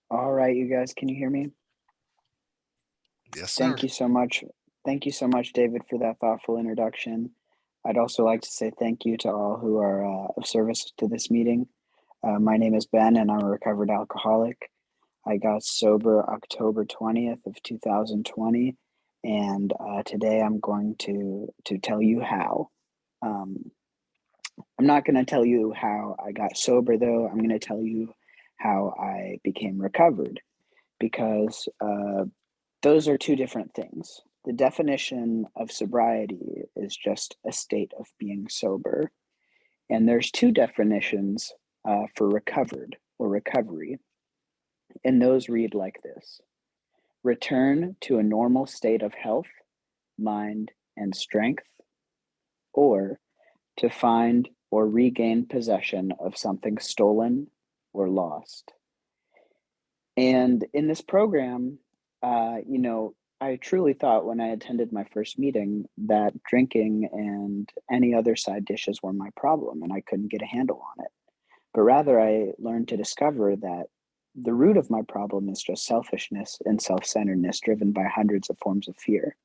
All right, you guys, can you hear me? Yes, sir. Thank you so much. Thank you so much, David, for that thoughtful introduction. I'd also like to say thank you to all who are of service to this meeting. My name is Ben, and I'm a recovered alcoholic. I got sober October 20th of 2020, and today I'm going to tell you how. Um, I'm not going to tell you how I got sober, though. I'm going to tell you how I became recovered because those are two different things. The definition of sobriety is just a state of being sober. And there's two definitions for recovered or recovery. And those read like this: return to a normal state of health, mind, and strength, or to find or regain possession of something stolen or lost. And in this program, I truly thought when I attended my first meeting that drinking and any other side dishes were my problem and I couldn't get a handle on it. But rather, I learned to discover that the root of my problem is just selfishness and self centeredness driven by hundreds of forms of fear.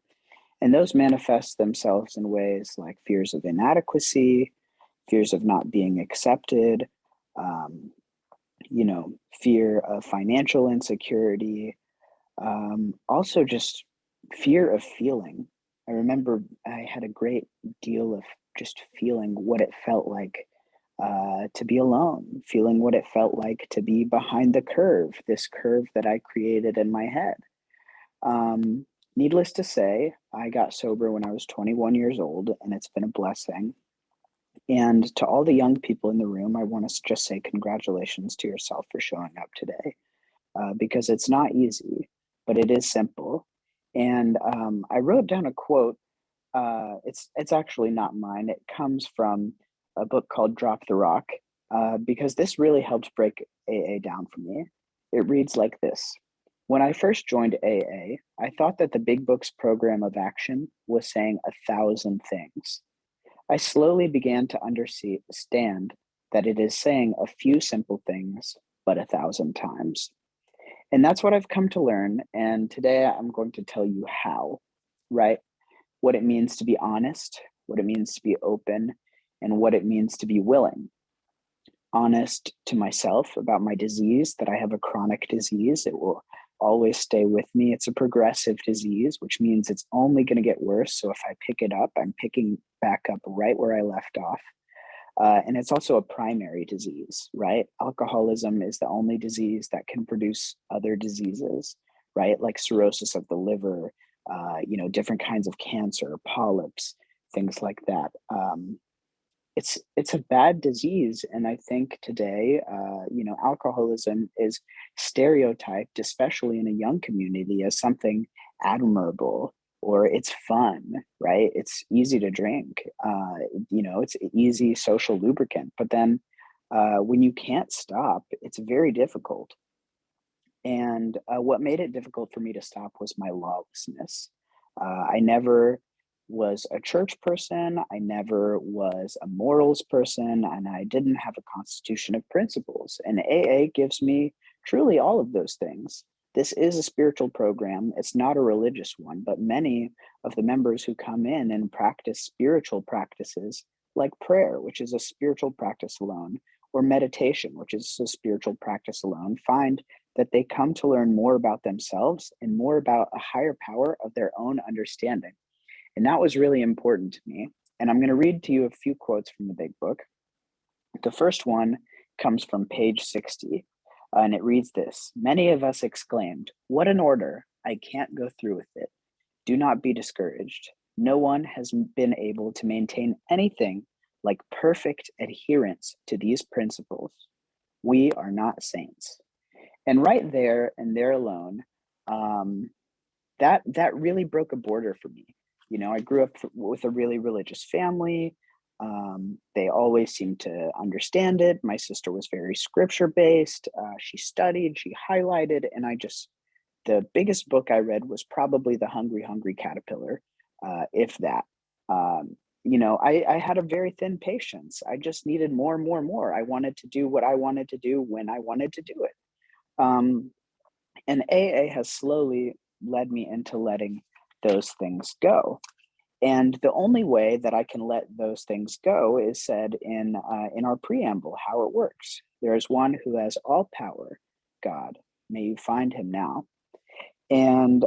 And those manifest themselves in ways like fears of inadequacy, fears of not being accepted, um, fear of financial insecurity, also just fear of feeling. I remember I had a great deal of just feeling what it felt like to be alone, feeling what it felt like to be behind the curve, this curve that I created in my head. Needless to say, I got sober when I was 21 years old, and it's been a blessing. And to all the young people in the room, I want to just say congratulations to yourself for showing up today because it's not easy, but it is simple. And I wrote down a quote. It's actually not mine. It comes from a book called Drop the Rock because this really helped break AA down for me. It reads like this: when I first joined AA, I thought that the Big Book's program of action was saying 1,000 things. I slowly began to understand that it is saying a few simple things, but 1,000 times. And that's what I've come to learn. And today I'm going to tell you how, right? What it means to be honest, what it means to be open, and what it means to be willing. Honest to myself about my disease, that I have a chronic disease. It will always stay with me. It's a progressive disease, which means it's only going to get worse. So if I pick it up, I'm picking back up right where I left off. And it's also a primary disease, right? Alcoholism is the only disease that can produce other diseases, right? Like cirrhosis of the liver, different kinds of cancer, polyps, things like that. It's a bad disease, and I think today, alcoholism is stereotyped, especially in a young community, as something admirable or it's fun, right? It's easy to drink. It's an easy social lubricant. But then when you can't stop, it's very difficult. And what made it difficult for me to stop was my lawlessness. I never was a church person. I never was a morals person. And I didn't have a constitution of principles. And AA gives me truly all of those things. This is a spiritual program. It's not a religious one, but many of the members who come in and practice spiritual practices like prayer, which is a spiritual practice alone, or meditation, which is a spiritual practice alone, find that they come to learn more about themselves and more about a higher power of their own understanding. And that was really important to me. And I'm going to read to you a few quotes from the big book. The first one comes from page 60, and it reads this: many of us exclaimed, "What an order! I can't go through with it." Do not be discouraged. No one has been able to maintain anything like perfect adherence to these principles. We are not saints. And right there and there alone, um, that really broke a border for me. I grew up with a really religious family. They always seemed to understand it. My sister was very scripture based. She studied, she highlighted, and the biggest book I read was probably The Hungry Hungry Caterpillar, if that. I had a very thin patience. I just needed more and more and more. I wanted to do what I wanted to do when I wanted to do it. Um, And AA has slowly led me into letting those things go. And the only way that I can let those things go is said in our preamble, how it works. There is one who has all power, God. May you find him now. And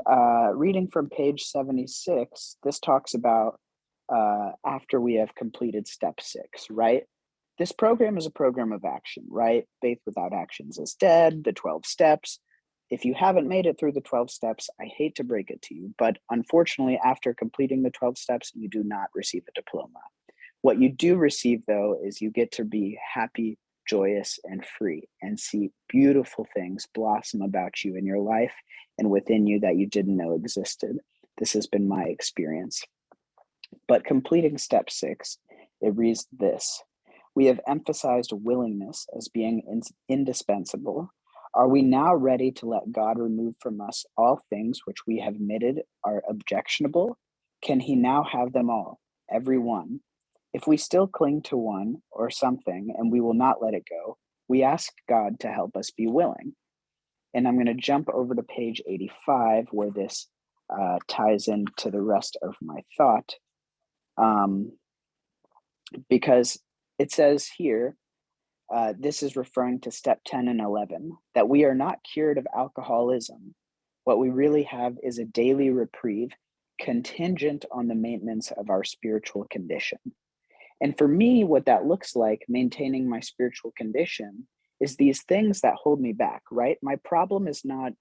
reading from page 76, this talks about after we have completed step 6, right? This program is a program of action, right? Faith without actions is dead, the 12 steps. If you haven't made it through the 12 steps, I hate to break it to you, but unfortunately, after completing the 12 steps, you do not receive a diploma. What you do receive, though, is you get to be happy, joyous, and free and see beautiful things blossom about you in your life and within you that you didn't know existed. This has been my experience. But completing step 6, it reads this: we have emphasized willingness as being indispensable. Are we now ready to let God remove from us all things which we have admitted are objectionable? Can he now have them all, every one? If we still cling to one or something and we will not let it go, we ask God to help us be willing. And I'm going to jump over to page 85 where this ties into the rest of my thought. Because it says here, this is referring to step 10 and 11, that we are not cured of alcoholism. What we really have is a daily reprieve contingent on the maintenance of our spiritual condition. And for me, what that looks like, maintaining my spiritual condition, is these things that hold me back, right? My problem is not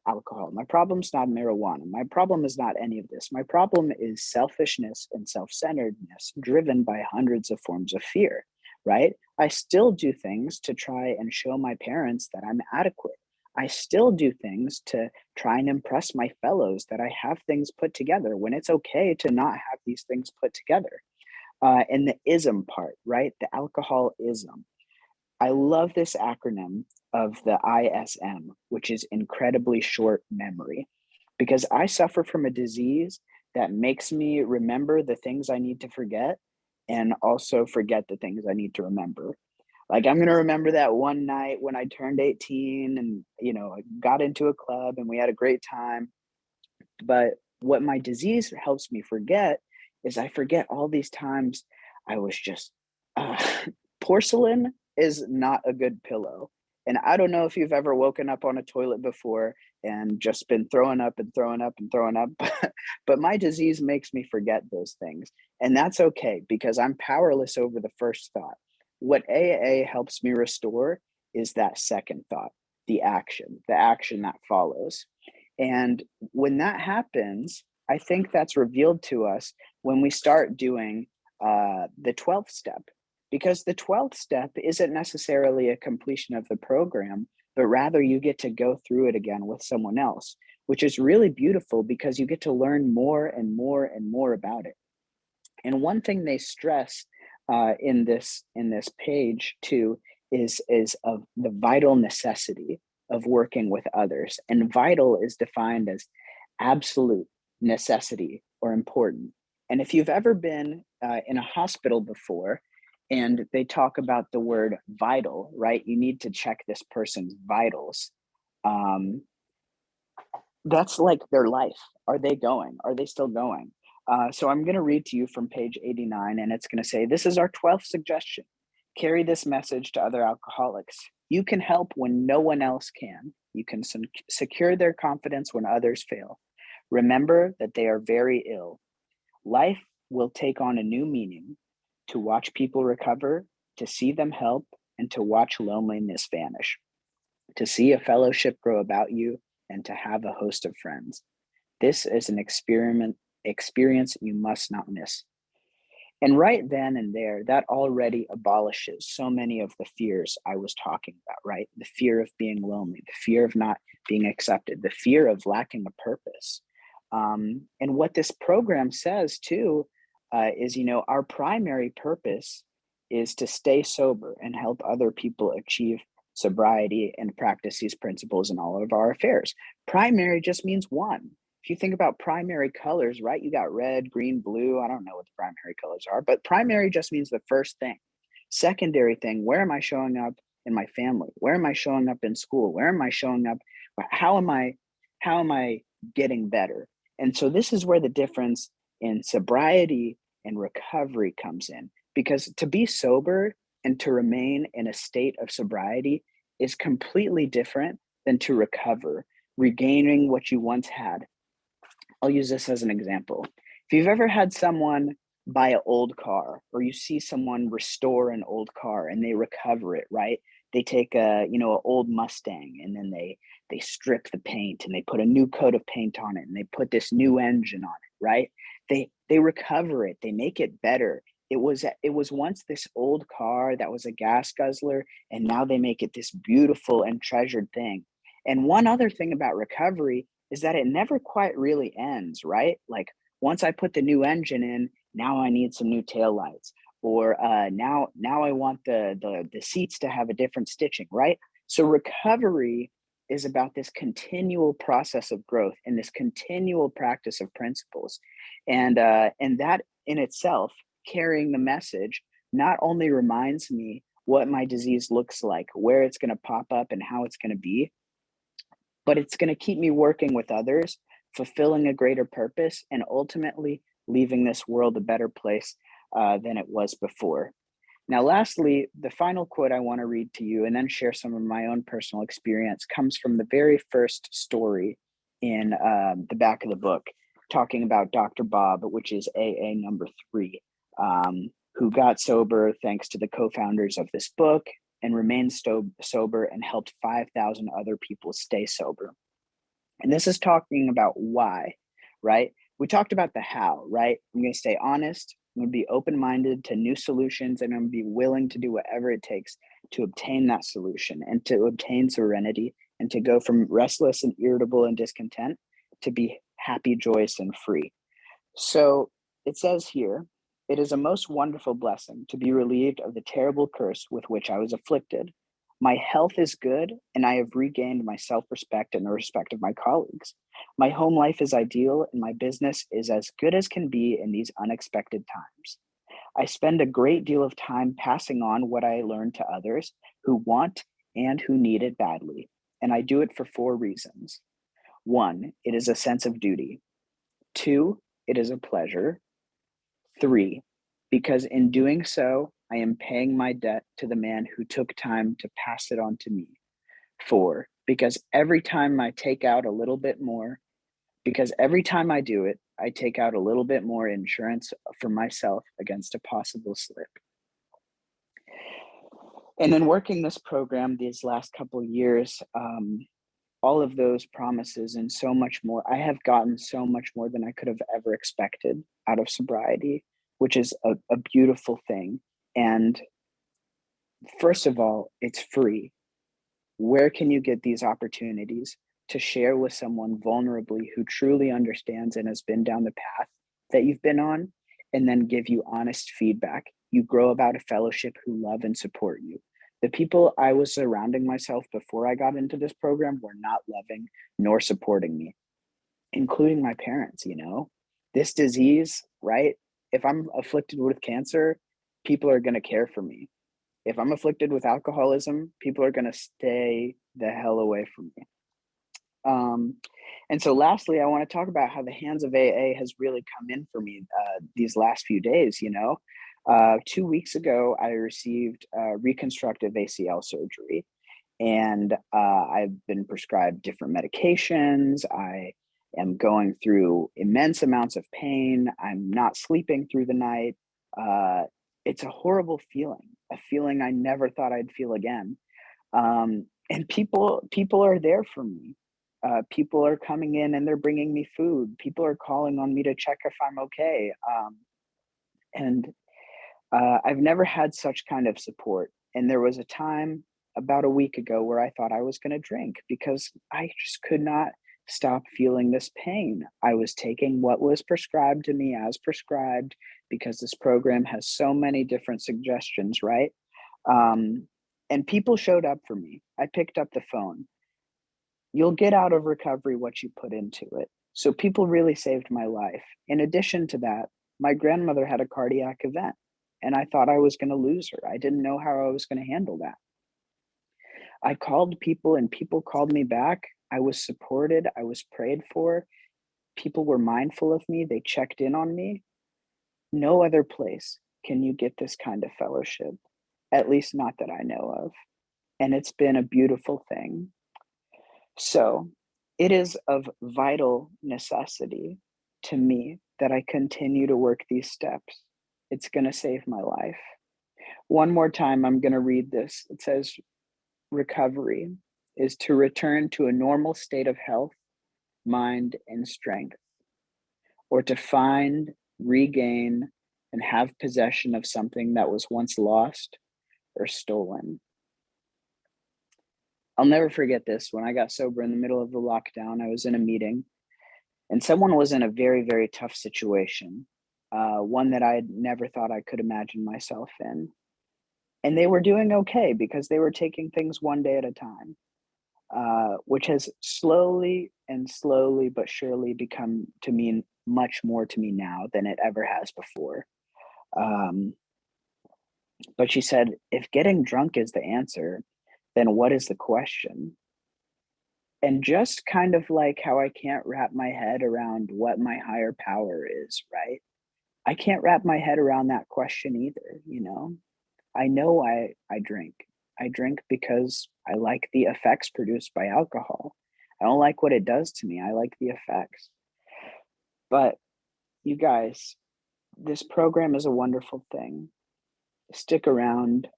alcohol. My problem's not marijuana. My problem is not any of this. My problem is selfishness and self centeredness driven by hundreds of forms of fear, right? I still do things to try and show my parents that I'm adequate. I still do things to try and impress my fellows that I have things put together when it's okay to not have these things put together. And the ism part, right? The alcoholism. I love this acronym of the ISM, which is incredibly short memory, because I suffer from a disease that makes me remember the things I need to forget and also forget the things I need to remember. Like I'm going to remember that one night when I turned 18 and, I got into a club and we had a great time. But what my disease helps me forget is I forget all these times I was just uh, porcelain is not a good pillow. And I don't know if you've ever woken up on a toilet before and just been throwing up and throwing up and throwing up, but my disease makes me forget those things. And that's okay because I'm powerless over the first thought. What AA helps me restore is that second thought, the action that follows. And when that happens, I think that's revealed to us when we start doing the 12th step, because the 12th step isn't necessarily a completion of the program, but rather you get to go through it again with someone else, which is really beautiful because you get to learn more and more and more about it. And one thing they stress in this page too is of the vital necessity of working with others. And vital is defined as absolute necessity or important. And if you've ever been in a hospital before and they talk about the word vital, right? You need to check this person's vitals. Um, that's like their life. Are they going? Are they still going? So I'm going to read to you from page 89, and it's going to say, this is our 12th suggestion. Carry this message to other alcoholics. You can help when no one else can. You can secure their confidence when others fail. Remember that they are very ill. Life will take on a new meaning to watch people recover, to see them help, and to watch loneliness vanish, to see a fellowship grow about you, and to have a host of friends. This is an experience you must not miss. And right then and there, that already abolishes so many of the fears I was talking about, right? The fear of being lonely, the fear of not being accepted, the fear of lacking a purpose. And what this program says too is, our primary purpose is to stay sober and help other people achieve sobriety and practice these principles in all of our affairs. Primary just means one. If you think about primary colors, right? You got red, green, blue. I don't know what the primary colors are, but primary just means the first thing. Secondary thing, where am I showing up? in my family? Where am I showing up in school? Where am I showing up? How am I how am I getting better? And so this is where the difference in sobriety and recovery comes in. Because to be sober and to remain in a state of sobriety is completely different than to recover, regaining what you once had. I'll use this as an example. If you've ever had someone buy an old car or you see someone restore an old car and they recover it, right? They take an old Mustang and then they strip the paint and they put a new coat of paint on it and they put this new engine on it, right? They recover it, they make it better. It was once this old car that was a gas guzzler, and now they make it this beautiful and treasured thing. And one other thing about recovery is that it never quite really ends, right? Like once I put the new engine in, now I need some new taillights, or now I want the seats to have a different stitching, right? So recovery is about this continual process of growth and this continual practice of principles, and that in itself, carrying the message, not only reminds me what my disease looks like, where it's going to pop up, and how it's going to be, but it's going to keep me working with others, fulfilling a greater purpose, and ultimately leaving this world a better place than it was before. Now, lastly, the final quote I want to read to you and then share some of my own personal experience comes from the very first story in the back of the book, talking about Dr. Bob, which is AA number 3, who got sober thanks to the co founders of this book and remained sober and helped 5,000 other people stay sober. And this is talking about why, right? We talked about the how, right? I'm going to stay honest. I'm going to be open minded to new solutions, and I'm going to be willing to do whatever it takes to obtain that solution and to obtain serenity and to go from restless and irritable and discontent to be happy, joyous, and free. So it says here, it is a most wonderful blessing to be relieved of the terrible curse with which I was afflicted. My health is good, and I have regained my self respect and the respect of my colleagues. My home life is ideal, and my business is as good as can be in these unexpected times. I spend a great deal of time passing on what I learned to others who want and who need it badly, and I do it for 4 reasons. One, it is a sense of duty. Two, it is a pleasure. Three, because in doing so, I am paying my debt to the man who took time to pass it on to me. Four, because every time I take out a little bit more, because every time I do it, I take out a little bit more insurance for myself against a possible slip. And in working this program these last couple of years, all of those promises and so much more, I have gotten so much more than I could have ever expected out of sobriety, which is a beautiful thing. And first of all, it's free. Where can you get these opportunities to share with someone vulnerably who truly understands and has been down the path that you've been on, and then give you honest feedback? You grow about a fellowship who love and support you. The people I was surrounding myself before I got into this program were not loving nor supporting me, including my parents, This disease, right? If I'm afflicted with cancer, people are going to care for me. If I'm afflicted with alcoholism, people are going to stay the hell away from me. Um, and so, lastly, I want to talk about how the hands of AA has really come in for me these last few days. 2 weeks ago, I received reconstructive ACL surgery, and I've been prescribed different medications. I am going through immense amounts of pain. I'm not sleeping through the night. It's a horrible feeling, a feeling I never thought I'd feel again. And people are there for me. People are coming in and they're bringing me food. People are calling on me to check if I'm okay. And I've never had such kind of support. And there was a time about a week ago where I thought I was going to drink because I just could not stop feeling this pain. I was taking what was prescribed to me as prescribed because this program has so many different suggestions, right? And people showed up for me. I picked up the phone. You'll get out of recovery what you put into it. So people really saved my life. In addition to that, my grandmother had a cardiac event and I thought I was going to lose her. I didn't know how I was going to handle that. I called people and people called me back. I was supported. I was prayed for. People were mindful of me. They checked in on me. No other place can you get this kind of fellowship, at least not that I know of. And it's been a beautiful thing. So it is of vital necessity to me that I continue to work these steps. It's going to save my life. One more time, I'm going to read this. It says, recovery is to return to a normal state of health, mind, and strength, or to find, regain, and have possession of something that was once lost or stolen. I'll never forget this. When I got sober in the middle of the lockdown, I was in a meeting and someone was in a very, very tough situation, one that I had never thought I could imagine myself in. And they were doing okay because they were taking things one day at a time, which has slowly but surely become to mean much more to me now than it ever has before. Um, but she said, if getting drunk is the answer, then what is the question? And just kind of like how I can't wrap my head around what my higher power is, right? I can't wrap my head around that question either, you know? I know I drink. I drink because I like the effects produced by alcohol. I don't like what it does to me. I like the effects. But you guys, this program is a wonderful thing. Stick around,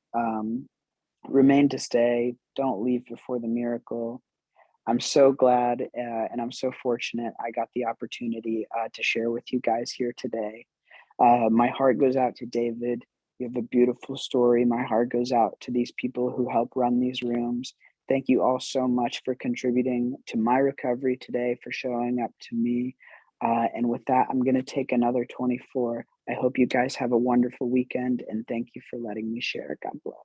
remain to stay, don't leave before the miracle. I'm so glad and I'm so fortunate I got the opportunity to share with you guys here today. My heart goes out to David. You have a beautiful story. My heart goes out to these people who help run these rooms. Thank you all so much for contributing to my recovery today, for showing up to me. And with that, I'm going to take another 24. I hope you guys have a wonderful weekend and thank you for letting me share. God bless.